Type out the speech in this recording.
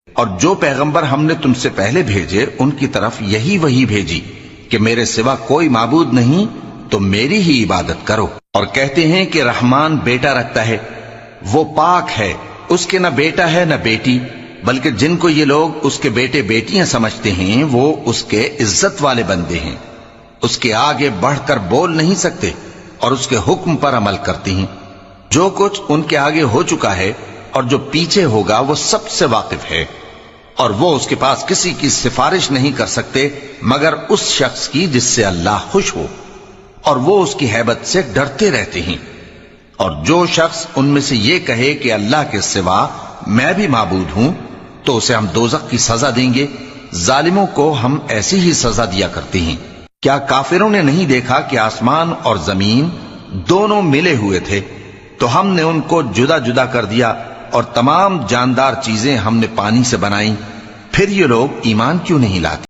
اور جو پیغمبر ہم نے تم سے پہلے بھیجے ان کی طرف یہی وحی بھیجی کہ میرے سوا کوئی معبود نہیں تو میری ہی عبادت کرو، اور کہتے ہیں کہ رحمان بیٹا رکھتا ہے، وہ پاک ہے، اس کے نہ بیٹا ہے نہ بیٹی، بلکہ جن کو یہ لوگ اس کے بیٹے بیٹیاں سمجھتے ہیں وہ اس کے عزت والے بندے ہیں، اس کے آگے بڑھ کر بول نہیں سکتے اور اس کے حکم پر عمل کرتے ہیں۔ جو کچھ ان کے آگے ہو چکا ہے اور جو پیچھے ہوگا وہ سب سے واقف ہے، اور وہ اس کے پاس کسی کی سفارش نہیں کر سکتے مگر اس شخص کی جس سے اللہ خوش ہو، اور وہ اس کی ہیبت سے ڈرتے رہتے ہیں۔ اور جو شخص ان میں سے یہ کہے کہ اللہ کے سوا میں بھی معبود ہوں تو اسے ہم دوزخ کی سزا دیں گے، ظالموں کو ہم ایسی ہی سزا دیا کرتے ہیں۔ کیا کافروں نے نہیں دیکھا کہ آسمان اور زمین دونوں ملے ہوئے تھے تو ہم نے ان کو جدا جدا کر دیا، اور تمام جاندار چیزیں ہم نے پانی سے بنائیں، پھر یہ لوگ ایمان کیوں نہیں لاتے؟